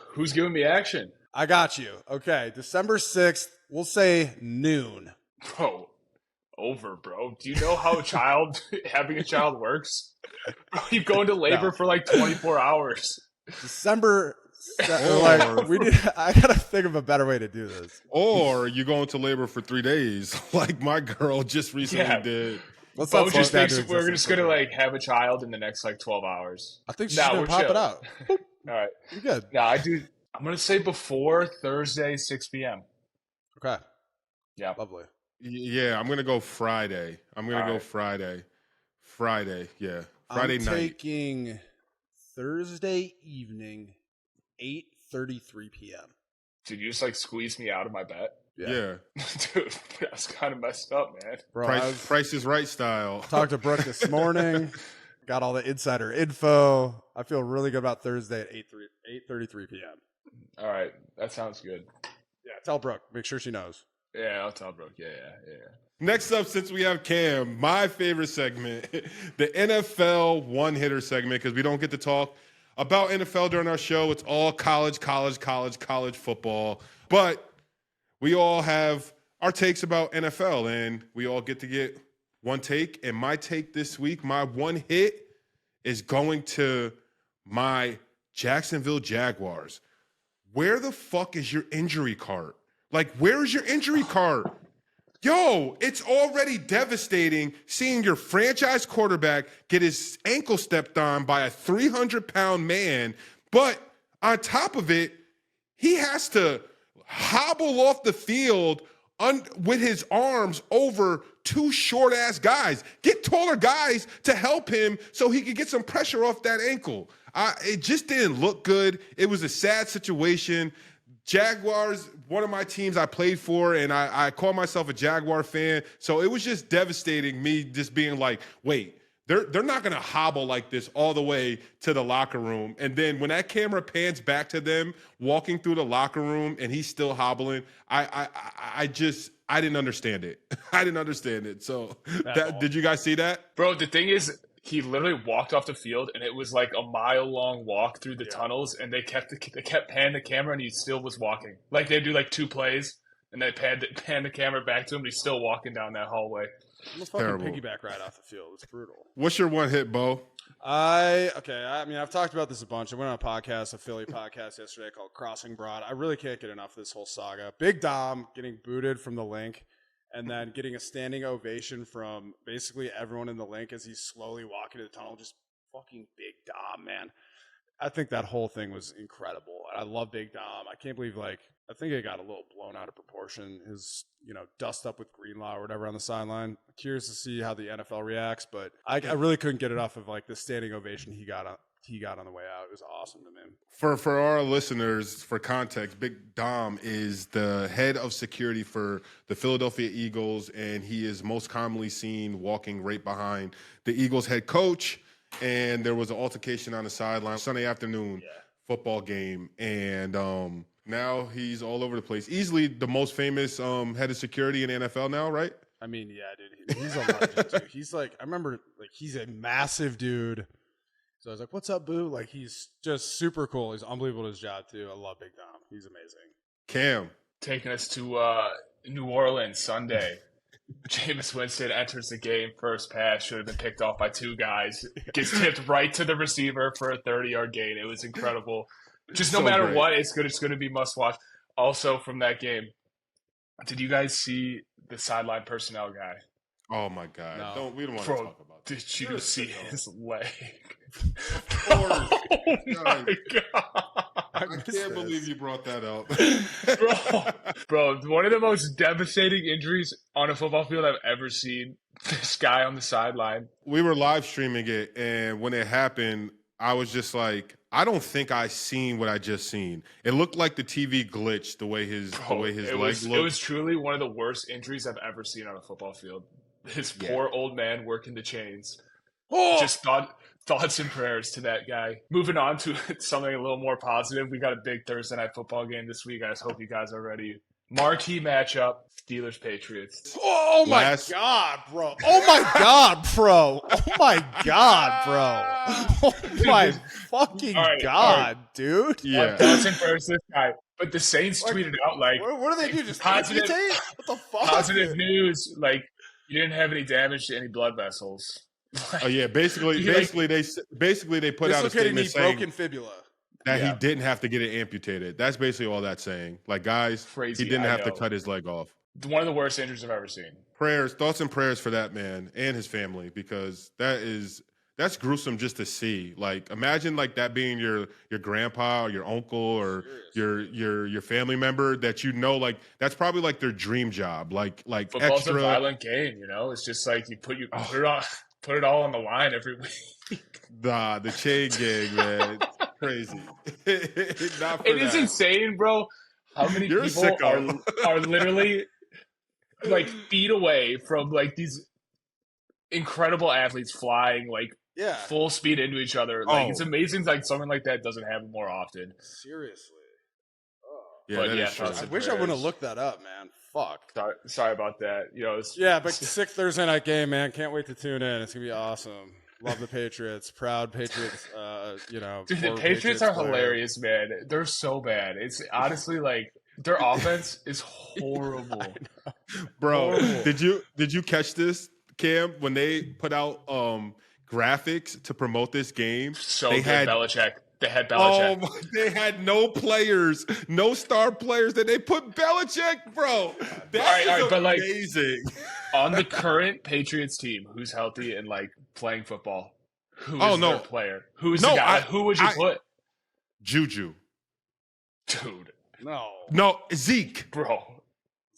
S1: who's giving me action?
S2: I got you. Okay, December 6th, we'll say noon.
S1: Bro, over, bro. Do you know how having a child works? Bro, you go into labor for like 24 hours.
S2: December. I gotta think of a better way to do this.
S3: Or you go into labor for 3 days, like my girl just recently did.
S2: Let's
S1: Beau just thinks we're just gonna like have a child in the next like 12 hours.
S2: I think she's gonna pop it out.
S1: All right,
S2: you're good.
S1: Now I'm gonna say before Thursday 6 p.m.
S2: Okay.
S1: Yeah,
S2: lovely.
S3: Yeah, I'm gonna go Friday. Friday, yeah, Friday night.
S2: I'm taking Thursday evening, 8:33 p.m.
S1: Did you just like squeeze me out of my bet?
S3: Yeah.
S1: Dude, that's kind of messed up, man.
S2: Bro,
S3: Price is Right style.
S2: Talked to Brooke this morning. Got all the insider info. I feel really good about Thursday at 8:33 p.m.
S1: All right, that sounds good.
S2: Yeah, tell Brooke. Make sure she knows.
S1: Yeah, I'll tell Brooke. Yeah.
S3: Next up, since we have Cam, my favorite segment, the NFL one-hitter segment, because we don't get to talk about NFL during our show. It's all college football. But we all have our takes about NFL, and we all get to get one take. And my take this week, my one hit, is going to my Jacksonville Jaguars. Where the fuck is your injury card? Like, where is your injury card? Yo, it's already devastating seeing your franchise quarterback get his ankle stepped on by a 300-pound man. But on top of it, he has to hobble off the field with his arms over two short-ass guys. Get taller guys to help him so he could get some pressure off that ankle. It just didn't look good. It was a sad situation. Jaguars, one of my teams I played for, and I call myself a Jaguar fan. So it was just devastating, me just being like, wait, they're not going to hobble like this all the way to the locker room. And then when that camera pans back to them walking through the locker room and he's still hobbling, I didn't understand it. I didn't understand it. So did you guys see that?
S1: Bro, the thing is, he literally walked off the field, and it was like a mile-long walk through the tunnels, and they kept panning the camera, and he still was walking. Like, they do like 2 plays, And they pan the camera back to him. He's still walking down that hallway.
S2: I'm a fucking
S3: Terrible.
S2: piggyback ride off the field. It's brutal.
S3: What's your one hit, Beau?
S2: I mean, I've talked about this a bunch. I went on a Philly podcast yesterday called Crossing Broad. I really can't get enough of this whole saga. Big Dom getting booted from the link and then getting a standing ovation from basically everyone in the link as he's slowly walking to the tunnel. Just fucking Big Dom, man. I think that whole thing was incredible. I love Big Dom. I can't believe, I think it got a little blown out of proportion. His, dust up with Greenlaw or whatever on the sideline. Curious to see how the NFL reacts, but I really couldn't get enough of the standing ovation he got on the way out. It was awesome to me.
S3: For our listeners, for context, Big Dom is the head of security for the Philadelphia Eagles, and he is most commonly seen walking right behind the Eagles head coach. And there was an altercation on the sideline Sunday afternoon football game, and now he's all over the place. Easily the most famous head of security in the NFL now, right?
S2: I mean, yeah, dude, he's a legend too. He's I remember he's a massive dude. So I was like, "What's up, Boo?" He's just super cool. He's unbelievable at his job too. I love Big Dom. He's amazing.
S3: Cam
S1: taking us to New Orleans Sunday. Jameis Winston enters the game, first pass, should have been picked off by two guys. Gets tipped right to the receiver for a 30-yard gain. It was incredible. Just no matter what, it's going to be must watch. Also from that game, did you guys see the sideline personnel guy?
S3: Oh my God!
S2: No.
S3: We don't want to talk about that.
S1: Did you see his leg?
S3: Of course.
S1: Oh my God!
S3: I can't believe you brought that up.
S1: Bro, one of the most devastating injuries on a football field I've ever seen. This guy on the sideline.
S3: We were live streaming it, and when it happened, I was just like, I don't think I seen what I just seen. It looked like the TV glitched the way his leg looked.
S1: It was truly one of the worst injuries I've ever seen on a football field. This poor old man working the chains. Just thoughts and prayers to that guy. Moving on to something a little more positive. We got a big Thursday night football game this week. I just hope you guys are ready. Marquee matchup, Steelers-Patriots.
S2: Oh my God, bro. Oh my God, bro. Oh my God, bro. Oh my fucking God, dude.
S3: Yeah.
S1: Thoughts and prayers to this guy. But the Saints tweeted out
S2: what do they do? Just
S1: positive,
S2: amputate? What the fuck?
S1: Positive news, you didn't have any damage to any blood vessels.
S3: Oh yeah, basically they put out a statement saying
S2: broken fibula.
S3: That he didn't have to get it amputated. That's basically all that's saying. Guys,
S1: crazy,
S3: he didn't have to cut his leg off.
S1: One of the worst injuries I've ever seen.
S3: Thoughts and prayers for that man and his family, because that's gruesome just to see. Imagine that being your grandpa or your uncle or your family member that that's probably their dream job.
S1: Football's a violent game, It's just you put it all on the line every week.
S3: The chain gang, man. Crazy.
S1: It is insane, bro. How many people are literally feet away from these incredible athletes flying full speed into each other. It's amazing something like that doesn't happen more often.
S2: Seriously.
S3: I
S2: wish I wouldn't have looked that up, man. Fuck.
S1: Sorry about that.
S2: But sick Thursday night game, man. Can't wait to tune in. It's gonna be awesome. Love the Patriots. Proud Patriots.
S1: Dude, the Patriots are hilarious, man. They're so bad. It's honestly their offense is horrible.
S3: Bro,
S1: horrible.
S3: Did you catch this, Cam, when they put out graphics to promote this game?
S1: They had Belichick. They had Belichick.
S3: Oh, they had no players, no star players. That they put Belichick, bro. That's amazing.
S1: On the current Patriots team, who's healthy and playing football, who is their player? Who's the guy? Who would you put?
S3: Juju.
S1: Dude.
S3: No, Zeke.
S1: Bro.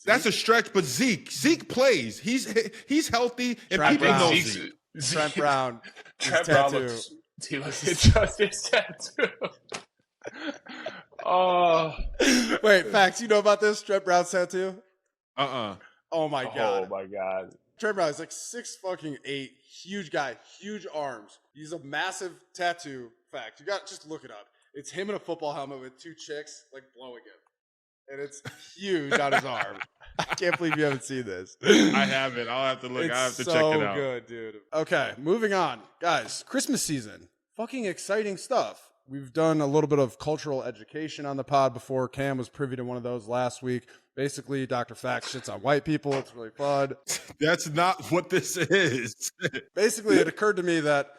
S3: That's a stretch, but Zeke plays. He's healthy, and
S2: Trent
S3: people
S2: Brown.
S3: know Zeke.
S2: Trent Brown.
S1: Trent Brown looks just his tattoo. Oh.
S2: Wait, Fax, you know about this? Trent Brown's tattoo? Oh my God.
S1: Oh my God.
S2: Trent Brown is 6'8", huge guy, huge arms. He's a massive tattoo. Fact, you got just look it up. It's him in a football helmet with two chicks blowing him, and it's huge on his arm. I can't believe you haven't seen this.
S3: I haven't. I'll have to look. I have to check it out.
S2: So good, dude. Okay, moving on, guys. Christmas season, fucking exciting stuff. we've done a little bit of cultural education on the pod before. Cam was privy to one of those last week. Basically, Dr. Fax shits on white people. It's really fun.
S3: That's not what this is.
S2: Basically, it occurred to me that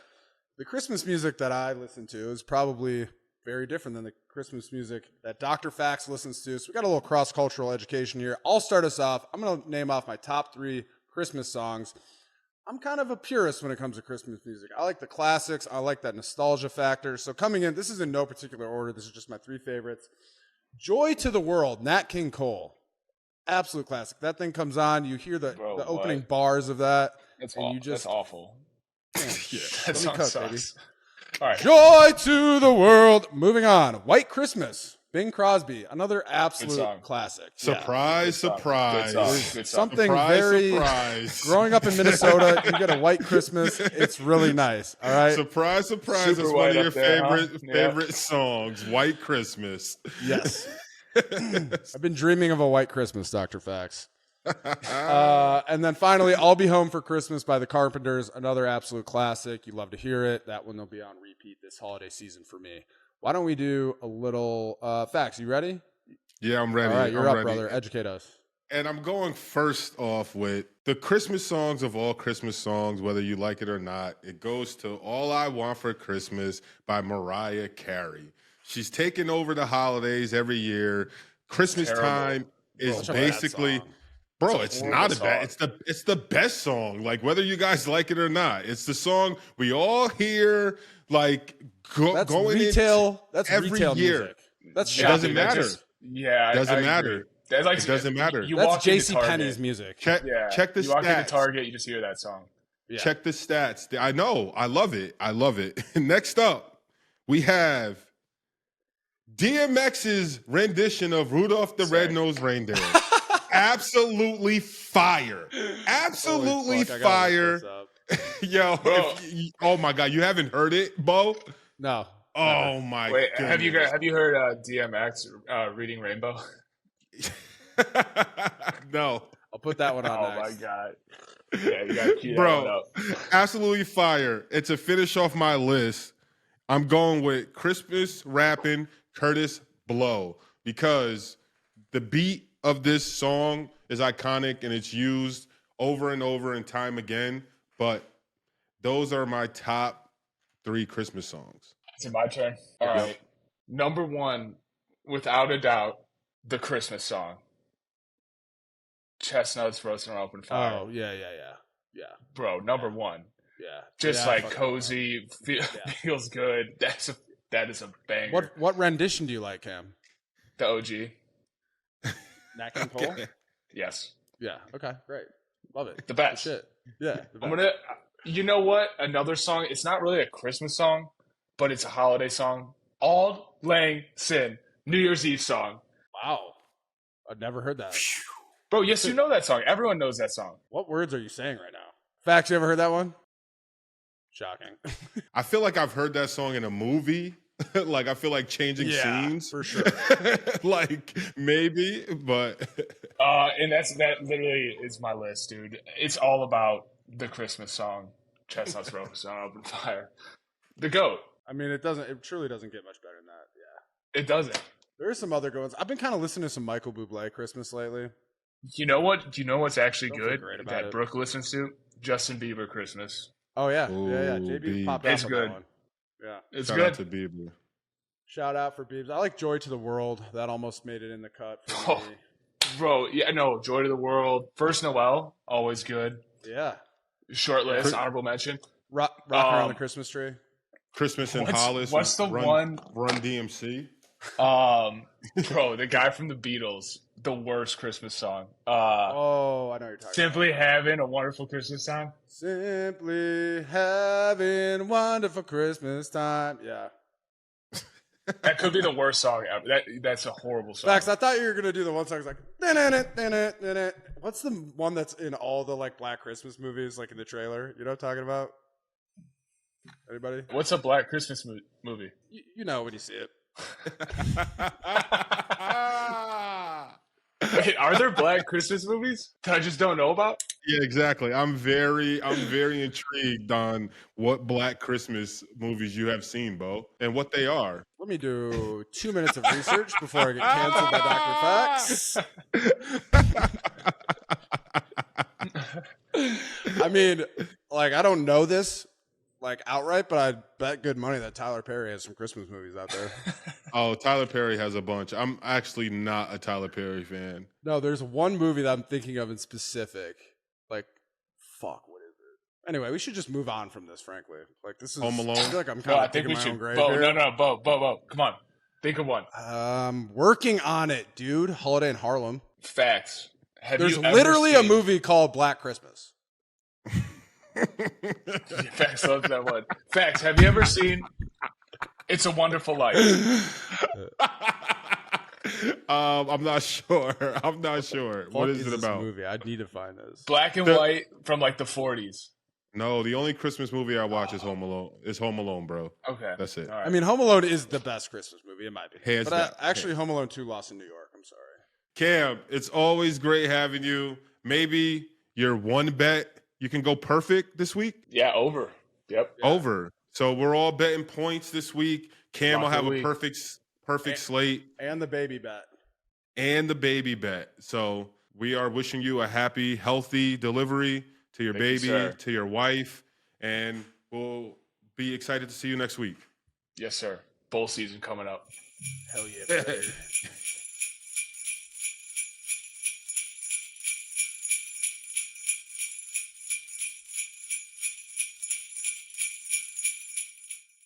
S2: the Christmas music that I listen to is probably very different than the Christmas music that Dr. Fax listens to. So we got a little cross-cultural education here. I'll start us off. I'm going to name off my top 3 Christmas songs. I'm kind of a purist when it comes to Christmas music. I like the classics. I like that nostalgia factor. So coming in, this is in no particular order. This is just my 3 favorites. Joy to the World, Nat King Cole. Absolute classic. That thing comes on. You hear the opening bars of that.
S1: That's
S2: and you just
S1: that's awful.
S2: Man,
S1: That song
S2: cut,
S1: sucks. All right.
S2: Joy to the World. Moving on. White Christmas. Bing Crosby. Another absolute classic.
S3: Surprise, surprise.
S1: Good song.
S2: Something
S3: Surprise,
S2: very
S3: surprise.
S2: growing up in Minnesota, you get a white Christmas. It's really nice. All right.
S3: Surprise, surprise.
S1: Super
S3: That's one
S1: white
S3: of your
S1: up there, huh?
S3: favorite songs. White Christmas.
S2: Yes. I've been dreaming of a white Christmas, Dr. Fax. And then finally, I'll Be Home for Christmas by the Carpenters. Another absolute classic. You love to hear it. That one will be on repeat this holiday season for me. Why don't we do a little Fax? You ready?
S3: Yeah, I'm ready.
S2: All right, you're up,
S3: ready.
S2: brother. Educate us.
S3: And I'm going first off with the Christmas songs of all Christmas songs, whether you like it or not. It goes to All I Want for Christmas by Mariah Carey. She's taking over the holidays every year. Christmas time is basically, bro, it's not a bad. It's the best song. Like whether you guys like it or not, it's the song we all hear. Like
S2: That's
S3: going
S2: retail. That's
S3: every
S2: retail
S3: year.
S2: music. That's
S3: It doesn't
S2: shopping.
S3: matter.
S1: Yeah,
S3: It doesn't
S1: I
S3: matter.
S1: agree. That's like,
S3: It doesn't matter.
S1: You
S2: That's
S1: walk into
S2: J.C.
S1: Target.
S2: Penney's music.
S3: Check the
S1: you walk into
S3: stats.
S1: Target, you just hear that song.
S2: Yeah.
S3: Check the stats. I know. I love it. I love it. Next up, we have DMX's rendition of Rudolph the Red-Nosed Reindeer. Absolutely fire. Absolutely fire. Yo, oh my God. You haven't heard it, Beau?
S2: No.
S3: Oh my
S1: Wait,
S3: goodness.
S1: have you heard DMX Reading Rainbow?
S3: No.
S2: I'll put that one on
S1: Oh
S2: next.
S1: my God. Yeah, you gotta cue that one
S3: Bro,
S1: up.
S3: absolutely fire. And to finish off my list, I'm going with Christmas rapping Curtis Blow because the beat of this song is iconic and it's used over and over and time again. But those are my top 3 Christmas songs.
S1: Is it my turn? All right. Number 1, without a doubt, the Christmas song. Chestnuts roasting on open fire.
S2: Oh, yeah.
S1: Bro, number 1.
S2: Yeah.
S1: Just
S2: Yeah, I
S1: like
S2: fucking
S1: cozy, feels good. That is a banger.
S2: What rendition do you like, Cam?
S1: The OG.
S2: Nat King Cole?
S1: Yes.
S2: Yeah. Okay. Great. Love it.
S1: The best.
S2: Good shit. Yeah. the
S1: I'm
S2: best.
S1: gonna. You know what? Another song. It's not really a Christmas song, but it's a holiday song. Auld Lang Syne, New Year's Eve song.
S2: Wow. I've never heard that.
S1: Bro, yes, you know that song. Everyone knows that song.
S2: What words are you saying right now? Fax, you ever heard that one? Shocking.
S3: I feel like I've heard that song in a movie. Like I feel like changing scenes.
S2: For sure.
S3: Like maybe, but
S1: And that literally is my list, dude. It's all about the Christmas song, Chestnuts Roasting on Open Fire. The GOAT.
S2: I mean, it truly doesn't get much better than that. Yeah.
S1: It doesn't.
S2: There are some other good ones. I've been kind of listening to some Michael Bublé Christmas lately.
S1: You know what? Do you know what's actually
S2: Don't feel
S1: good
S2: great about
S1: that
S2: it.
S1: Brooke listens to? Justin Bieber Christmas.
S2: Oh, yeah.
S3: Ooh,
S2: Yeah. JB
S3: Biebs.
S2: popped off
S1: It's
S2: on
S1: good.
S2: that one. Yeah.
S1: It's
S3: shout
S1: good.
S3: out to Bieber.
S2: Shout out for Biebs. I like Joy to the World. That almost made it in the cut for
S1: Oh.
S2: me.
S1: Bro, yeah, no, Joy to the World. First Noel, always good.
S2: Yeah.
S1: Short list, honorable mention.
S2: Rock around the Christmas tree.
S3: Christmas in Hollis.
S1: What's the
S3: Run DMC.
S1: Bro, the guy from the Beatles, the worst Christmas song.
S2: I know what you're talking
S1: Simply Having a Wonderful Christmas Time.
S2: about. Simply having wonderful Christmas time. Yeah.
S1: That could be the worst song ever. That's a horrible song.
S2: Fax, I thought you were going to do the one song that's like, "Din-din-din-din-din-din." What's the one that's in all the like Black Christmas movies, like in the trailer? You know what I'm talking about? Anybody?
S1: What's a Black Christmas movie?
S2: You know when you see it.
S1: Wait, are there Black Christmas movies that I just don't know about?
S3: Yeah, exactly. I'm very intrigued on what Black Christmas movies you have seen, Beau, and what they are.
S2: Let me do 2 minutes of research before I get canceled by Dr. Fax. I mean, like, I don't know this like outright, but I'd bet good money that Tyler Perry has some Christmas movies out there.
S3: Oh, Tyler Perry has a bunch. I'm actually not a Tyler Perry fan.
S2: No, there's one movie that I'm thinking of in specific. Like, fuck, what is it? Anyway, we should just move on from this, frankly. Like, this is
S3: Home Alone?
S2: I feel like I'm
S1: No,
S2: kind
S1: I
S2: of
S1: think
S2: digging
S1: we
S2: my
S1: should.
S2: own grave
S1: Bo,
S2: here.
S1: no, Bo. Come on. Think of one.
S2: Working on it, dude. Holiday in Harlem.
S1: Facts.
S2: There's literally a movie called Black Christmas.
S1: Facts loves that one. Facts. Have you ever seen It's a Wonderful Life?
S3: I'm not sure. What is it
S2: this
S3: about?
S2: movie? I need to find this.
S1: Black and white from like the 40s.
S3: No, the only Christmas movie I watch is Home Alone. It's Home Alone, bro.
S1: Okay.
S3: That's it.
S1: All right.
S2: I mean, Home Alone is the best Christmas movie. It might be.
S3: Hands
S2: but
S3: down.
S2: actually, Home Alone 2 Lost in New York. I'm sorry.
S3: Cam, it's always great having you. Maybe your one bet, you can go perfect this week?
S1: Yeah, over. Yep.
S2: Yeah.
S3: Over. So we're all betting points this week. Cam will
S1: Lock
S3: have
S1: the
S3: a
S1: week.
S3: perfect slate.
S2: And the baby bet.
S3: And the baby bet. So we are wishing you a happy, healthy delivery to your
S1: Thank you,
S3: baby,
S1: sir.
S3: to your wife, and we'll be excited to see you next week.
S1: Yes, sir. Bowl season coming up.
S2: Hell yeah, baby.